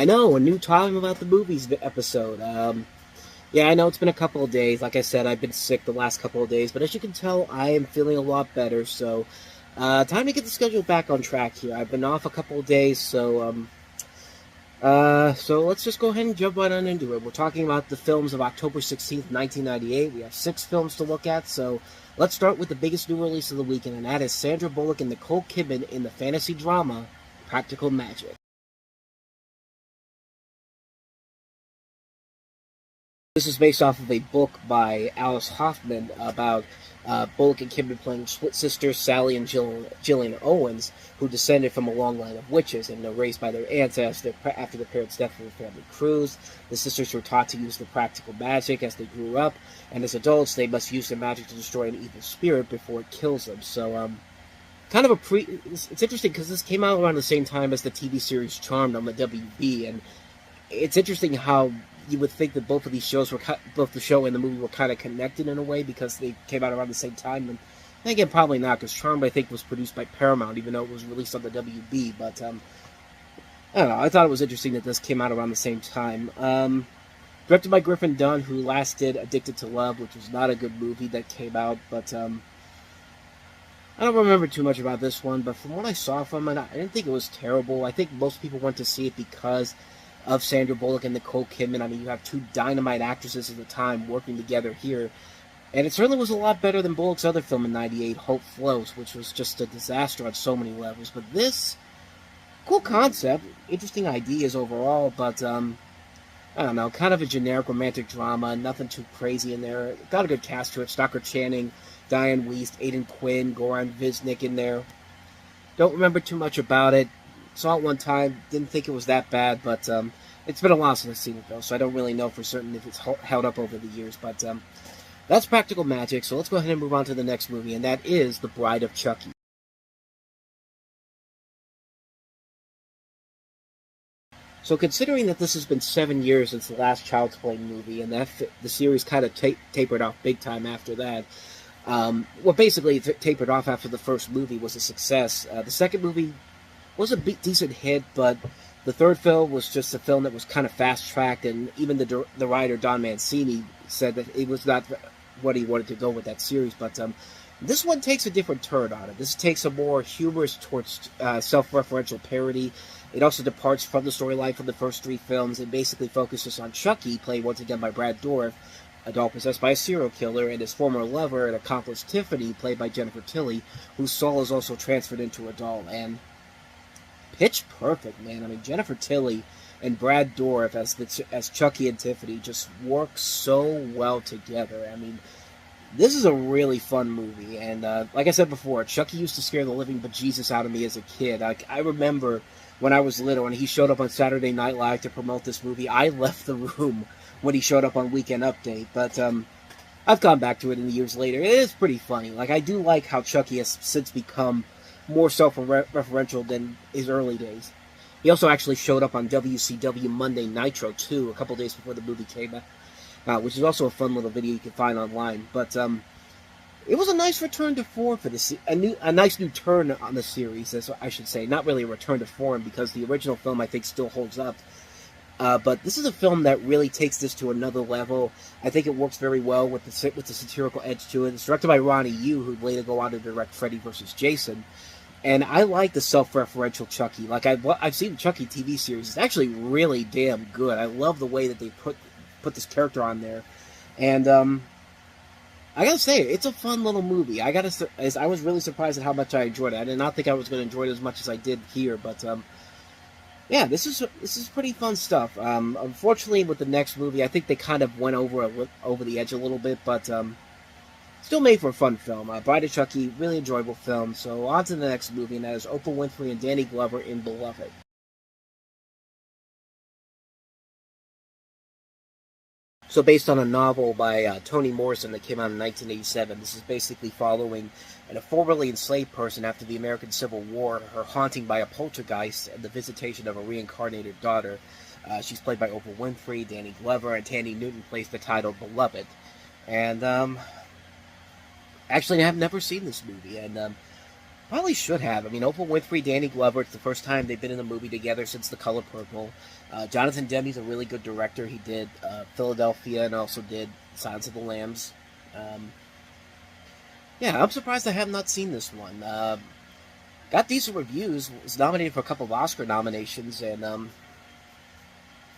I know, a new time about the movies episode. Yeah, I know it's been a couple of days. Like I said, I've been sick the last couple of days, but as you can tell, I am feeling a lot better. So, time to get the schedule back on track here. I've been off a couple of days, so let's just go ahead and jump right on into it. We're talking about the films of October 16th, 1998. We have 6 films to look at, so let's start with the biggest new release of the weekend, and that is Sandra Bullock and Nicole Kidman in the fantasy drama Practical Magic. This is based off of a book by Alice Hoffman about Bullock and Kidman playing split sisters Sally and Gillian Owens, who descended from a long line of witches and were raised by their aunts after their parents' death from a family cruise. The sisters were taught to use the practical magic as they grew up, and as adults, they must use their magic to destroy an evil spirit before it kills them. So, kind of it's interesting because this came out around the same time as the TV series Charmed on the WB, and it's interesting how you would think that both of these shows both the show and the movie were kind of connected in a way because they came out around the same time. And again, probably not, because Charmed, I think, was produced by Paramount, even though it was released on the WB. But, I don't know, I thought it was interesting that this came out around the same time. Directed by Griffin Dunn, who last did Addicted to Love, which was not a good movie that came out, but, I don't remember too much about this one, but from what I saw from it, I didn't think it was terrible. I think most people went to see it because of Sandra Bullock and Nicole Kidman. I mean, you have 2 dynamite actresses at the time working together here. And it certainly was a lot better than Bullock's other film in '98, Hope Floats, which was just a disaster on so many levels. But this, cool concept, interesting ideas overall, but, I don't know, kind of a generic romantic drama, nothing too crazy in there. Got a good cast to it. Stockard Channing, Diane Wiest, Aidan Quinn, Goran Visnik in there. Don't remember too much about it. Saw it one time, didn't think it was that bad, but it's been a while since I've seen it, though, so I don't really know for certain if it's held up over the years. But that's Practical Magic, so let's go ahead and move on to the next movie, and that is The Bride of Chucky. So considering that this has been 7 years since the last Child's Play movie, and that the series kind of tapered off big time after that, well, basically it tapered off after the first movie was a success. The second movie was a decent hit, but the third film was just a film that was kind of fast-tracked, and even the writer, Don Mancini, said that it was not what he wanted to go with that series. But this one takes a different turn on it. This takes a more humorous towards self-referential parody. It also departs from the storyline from the first 3 films and basically focuses on Chucky, played once again by Brad Dourif, a doll possessed by a serial killer, and his former lover and accomplice Tiffany, played by Jennifer Tilly, whose soul is also transferred into a doll. And pitch perfect, man. I mean, Jennifer Tilly and Brad Dourif as Chucky and Tiffany just work so well together. I mean, this is a really fun movie, and like I said before, Chucky used to scare the living bejesus out of me as a kid. I remember when I was little and he showed up on Saturday Night Live to promote this movie, I left the room when he showed up on Weekend Update. But I've gone back to it in the years later. It is pretty funny. Like, I do like how Chucky has since become more self-referential than his early days. He also actually showed up on WCW Monday Nitro, too, a couple days before the movie came out, which is also a fun little video you can find online. But it was a nice return to form for this, a nice new turn on the series, as I should say. Not really a return to form, because the original film, I think, still holds up. But this is a film that really takes this to another level. I think it works very well with the satirical edge to it. It's directed by Ronnie Yu, who'd later go on to direct Freddy vs. Jason. And I like the self-referential Chucky. Like, I've seen the Chucky TV series. It's actually really damn good. I love the way that they put this character on there. And I gotta say, it's a fun little movie. I was really surprised at how much I enjoyed it. I did not think I was going to enjoy it as much as I did here. But yeah, this is pretty fun stuff. Unfortunately, with the next movie, I think they kind of went over the edge a little bit. But still made for a fun film. Bride of Chucky, really enjoyable film. So on to the next movie, and that is Oprah Winfrey and Danny Glover in Beloved. So based on a novel by Toni Morrison that came out in 1987, this is basically following a formerly enslaved person after the American Civil War, her haunting by a poltergeist, and the visitation of a reincarnated daughter. She's played by Oprah Winfrey, Danny Glover, and Tandy Newton plays the title Beloved. And actually, I've never seen this movie, and Probably should have. I mean, Oprah Winfrey, Danny Glover, it's the first time they've been in a movie together since The Color Purple. Jonathan Demme's a really good director. He did Philadelphia and also did Silence of the Lambs. Um, yeah, I'm surprised I have not seen this one. Got decent reviews. Was nominated for a couple of Oscar nominations, and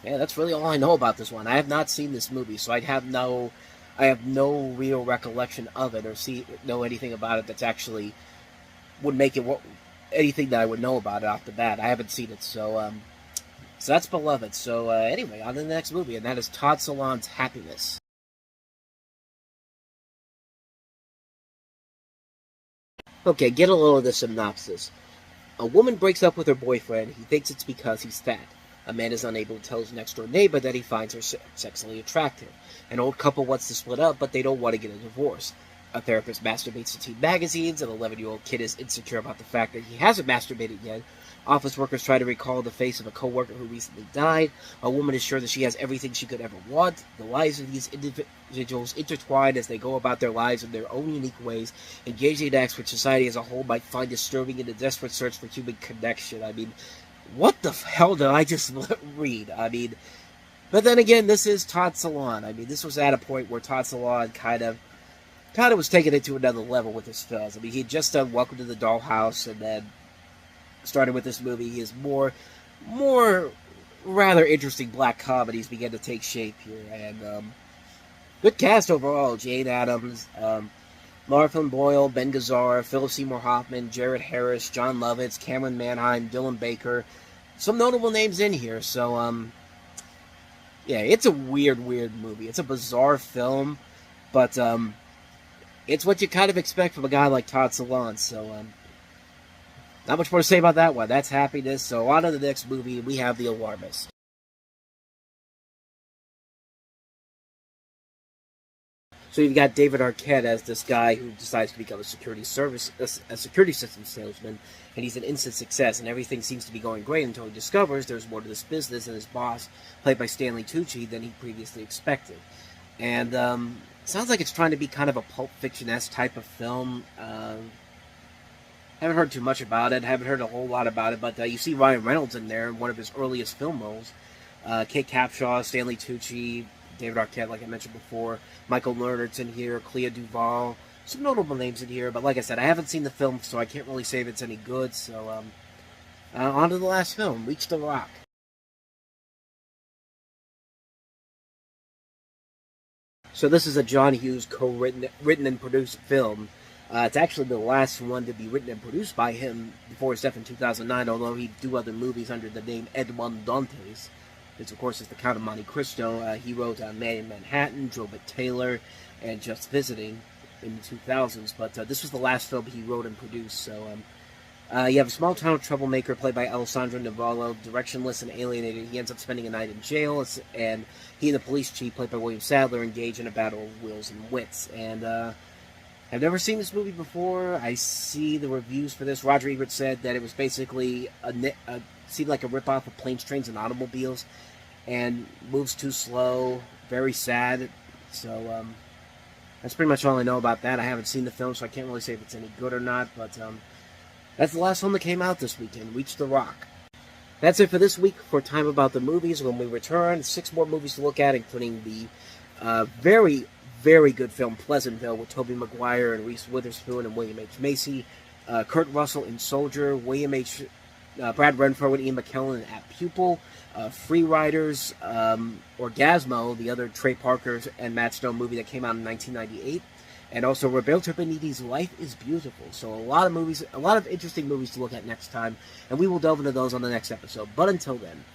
yeah, that's really all I know about this one. I have not seen this movie, so I have no real recollection of it or know anything about it that's actually would make it anything that I would know about it off the bat. I haven't seen it, so that's Beloved. So anyway, on to the next movie, and that is Todd Solondz's Happiness. Okay, get a little of the synopsis. A woman breaks up with her boyfriend. He thinks it's because he's fat. A man is unable to tell his next-door neighbor that he finds her sexually attractive. An old couple wants to split up, but they don't want to get a divorce. A therapist masturbates to teen magazines. An 11-year-old kid is insecure about the fact that he hasn't masturbated yet. Office workers try to recall the face of a coworker who recently died. A woman is sure that she has everything she could ever want. The lives of these individuals intertwine as they go about their lives in their own unique ways, engaging in acts which society as a whole might find disturbing in a desperate search for human connection. I mean, what the hell did I just read? I mean, but then again, this is Todd Solondz. I mean, this was at a point where Todd Solondz kind of was taking it to another level with his films. I mean, he'd just done Welcome to the Dollhouse, and then started with this movie. His more rather interesting black comedies began to take shape here, and good cast overall. Jane Addams, Martha Boyle, Ben Gazzara, Philip Seymour Hoffman, Jared Harris, John Lovitz, Cameron Manheim, Dylan Baker. Some notable names in here. So, yeah, it's a weird movie. It's a bizarre film, but it's what you kind of expect from a guy like Todd Solondz. So, not much more to say about that one. That's Happiness. So, on to the next movie, we have The Alarmist. So you've got David Arquette as this guy who decides to become a security system salesman, and he's an instant success, and everything seems to be going great until he discovers there's more to this business and his boss, played by Stanley Tucci, than he previously expected. And sounds like it's trying to be kind of a Pulp Fiction-esque type of film. Haven't heard too much about it, haven't heard a whole lot about it, but you see Ryan Reynolds in there in one of his earliest film roles. Kate Capshaw, Stanley Tucci, David Arquette, like I mentioned before, Michael Lerner's in here, Clea Duvall, some notable names in here, but like I said, I haven't seen the film, so I can't really say if it's any good, so on to the last film, Reach the Rock. So this is a John Hughes written and produced film. It's actually the last one to be written and produced by him before his death in 2009, although he'd do other movies under the name Edmond Dantes. Which, of course, is The Count of Monte Cristo. He wrote Man in Manhattan, Drobit Taylor, and Just Visiting in the 2000s. But this was the last film he wrote and produced. So you have a small-town troublemaker played by Alessandro Nivola, directionless and alienated. He ends up spending a night in jail, and he and the police chief, played by William Sadler, engage in a battle of wills and wits. And I've never seen this movie before. I see the reviews for this. Roger Ebert said that it was basically seemed like a ripoff of Planes, Trains, and Automobiles, and moves too slow, very sad. So that's pretty much all I know about that. I haven't seen the film, so I can't really say if it's any good or not, but that's the last film that came out this weekend, Reach the Rock. That's it for this week for Time About the Movies. When we return, 6 more movies to look at, including the very, very good film Pleasantville with Tobey Maguire and Reese Witherspoon and William H. Macy, Kurt Russell in Soldier, Brad Renfro and Ian McKellen at Pupil, Free Riders, Orgasmo, the other Trey Parker and Matt Stone movie that came out in 1998, and also Roberto Benigni's Life is Beautiful. So a lot of interesting movies to look at next time, and we will delve into those on the next episode. But until then,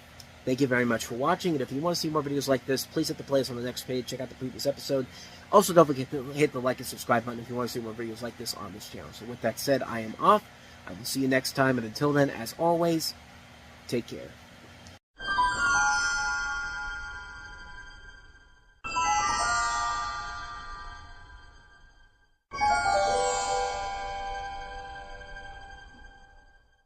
thank you very much for watching, and if you want to see more videos like this, please hit the playlist on the next page, check out the previous episode. Also, don't forget to hit the like and subscribe button if you want to see more videos like this on this channel. So with that said, I am off. I will see you next time, and until then, as always, take care.